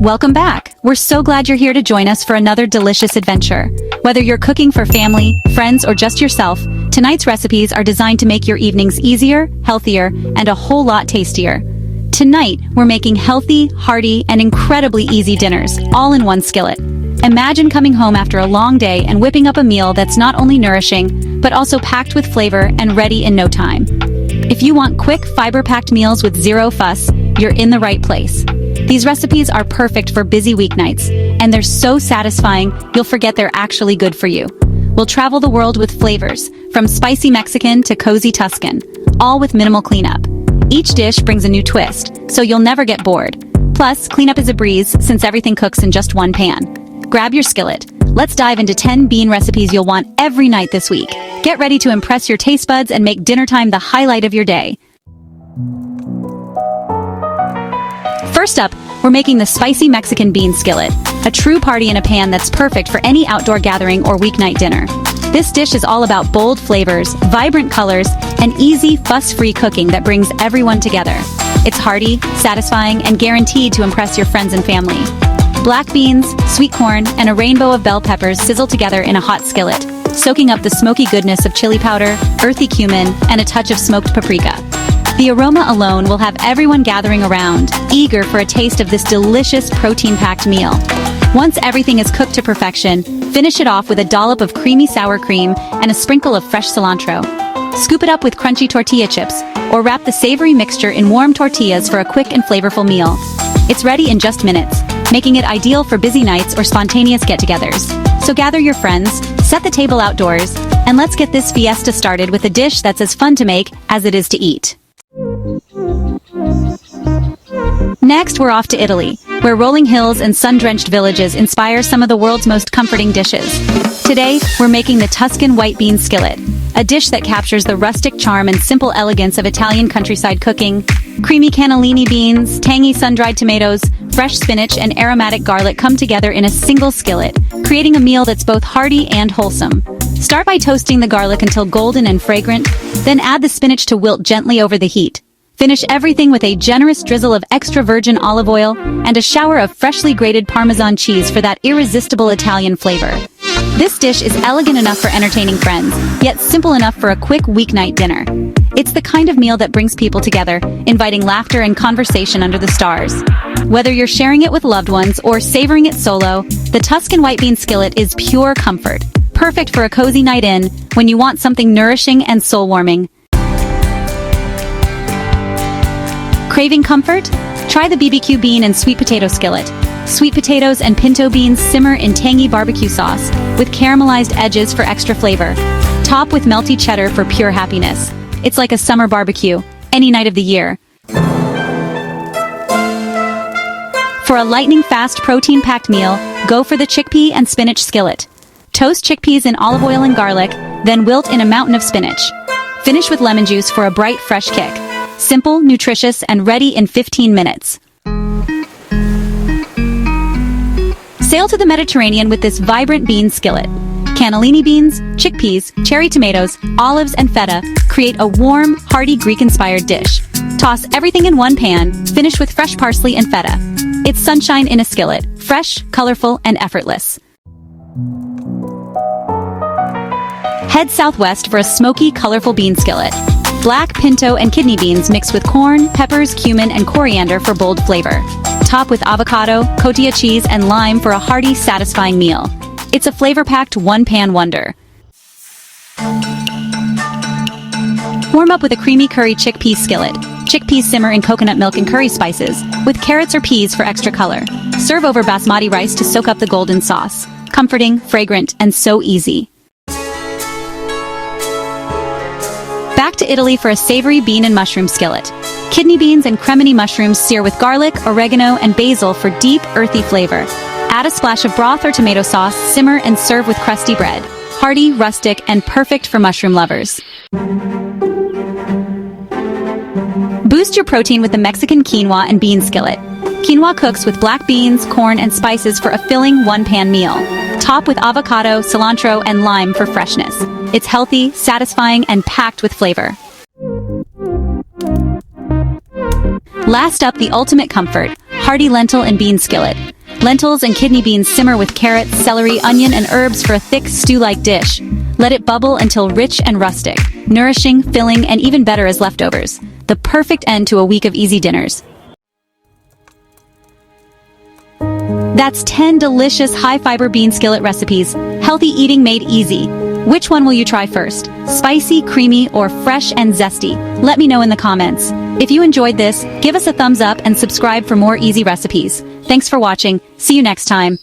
Welcome back! We're so glad you're here to join us for another delicious adventure. Whether you're cooking for family, friends, or just yourself, tonight's recipes are designed to make your evenings easier, healthier, and a whole lot tastier. Tonight, we're making healthy, hearty, and incredibly easy dinners, all in one skillet. Imagine coming home after a long day and whipping up a meal that's not only nourishing, but also packed with flavor and ready in no time. If you want quick, fiber-packed meals with zero fuss, you're in the right place. These recipes are perfect for busy weeknights, and they're so satisfying you'll forget they're actually good for you. We'll travel the world with flavors, from spicy Mexican to cozy Tuscan, all with minimal cleanup. Each dish brings a new twist, so you'll never get bored. Plus, cleanup is a breeze since everything cooks in just one pan. Grab your skillet. Let's dive into 10 bean recipes you'll want every night this week. Get ready to impress your taste buds and make dinner time the highlight of your day. First up, we're making the spicy Mexican bean skillet, a true party in a pan that's perfect for any outdoor gathering or weeknight dinner. This dish is all about bold flavors, vibrant colors, and easy, fuss-free cooking that brings everyone together. It's hearty, satisfying, and guaranteed to impress your friends and family. Black beans, sweet corn, and a rainbow of bell peppers sizzle together in a hot skillet, soaking up the smoky goodness of chili powder, earthy cumin, and a touch of smoked paprika. The aroma alone will have everyone gathering around, eager for a taste of this delicious protein-packed meal. Once everything is cooked to perfection, finish it off with a dollop of creamy sour cream and a sprinkle of fresh cilantro. Scoop it up with crunchy tortilla chips, or wrap the savory mixture in warm tortillas for a quick and flavorful meal. It's ready in just minutes, making it ideal for busy nights or spontaneous get-togethers. So gather your friends, set the table outdoors, and let's get this fiesta started with a dish that's as fun to make as it is to eat. Next, we're off to Italy, where rolling hills and sun-drenched villages inspire some of the world's most comforting dishes. Today, we're making the Tuscan white bean skillet, a dish that captures the rustic charm and simple elegance of Italian countryside cooking. Creamy cannellini beans, tangy sun-dried tomatoes, fresh spinach, and aromatic garlic come together in a single skillet, creating a meal that's both hearty and wholesome. Start by toasting the garlic until golden and fragrant, then add the spinach to wilt gently over the heat. Finish everything with a generous drizzle of extra virgin olive oil and a shower of freshly grated Parmesan cheese for that irresistible Italian flavor. This dish is elegant enough for entertaining friends, yet simple enough for a quick weeknight dinner. It's the kind of meal that brings people together, inviting laughter and conversation under the stars. Whether you're sharing it with loved ones or savoring it solo, the Tuscan white bean skillet is pure comfort, perfect for a cozy night in when you want something nourishing and soul-warming. Craving comfort? Try the BBQ bean and sweet potato skillet. Sweet potatoes and pinto beans simmer in tangy barbecue sauce, with caramelized edges for extra flavor. Top with melty cheddar for pure happiness. It's like a summer barbecue, any night of the year. For a lightning-fast, protein-packed meal, go for the chickpea and spinach skillet. Toast chickpeas in olive oil and garlic, then wilt in a mountain of spinach. Finish with lemon juice for a bright, fresh kick. Simple, nutritious, and ready in 15 minutes. Sail to the Mediterranean with this vibrant bean skillet. Cannellini beans, chickpeas, cherry tomatoes, olives, and feta create a warm, hearty Greek-inspired dish. Toss everything in one pan, finish with fresh parsley and feta. It's sunshine in a skillet, fresh, colorful, and effortless. Head southwest for a smoky, colorful bean skillet. Black, pinto, and kidney beans mixed with corn, peppers, cumin, and coriander for bold flavor. Top with avocado, cotija cheese, and lime for a hearty, satisfying meal. It's a flavor-packed one-pan wonder. Warm up with a creamy curry chickpea skillet. Chickpeas simmer in coconut milk and curry spices, with carrots or peas for extra color. Serve over basmati rice to soak up the golden sauce. Comforting, fragrant, and so easy. Back to Italy for a savory bean and mushroom skillet. Kidney beans and cremini mushrooms sear with garlic, oregano, and basil for deep, earthy flavor. Add a splash of broth or tomato sauce, simmer, and serve with crusty bread. Hearty, rustic, and perfect for mushroom lovers. Boost your protein with the Mexican quinoa and bean skillet. Quinoa cooks with black beans, corn, and spices for a filling one-pan meal. Top with avocado, cilantro, and lime for freshness. It's healthy, satisfying, and packed with flavor. Last up, the ultimate comfort, hearty lentil and bean skillet. Lentils and kidney beans simmer with carrots, celery, onion, and herbs for a thick stew-like dish. Let it bubble until rich and rustic, nourishing, filling, and even better as leftovers. The perfect end to a week of easy dinners. That's 10 delicious high-fiber bean skillet recipes. Healthy eating made easy. Which one will you try first? Spicy, creamy, or fresh and zesty? Let me know in the comments. If you enjoyed this, give us a thumbs up and subscribe for more easy recipes. Thanks for watching. See you next time.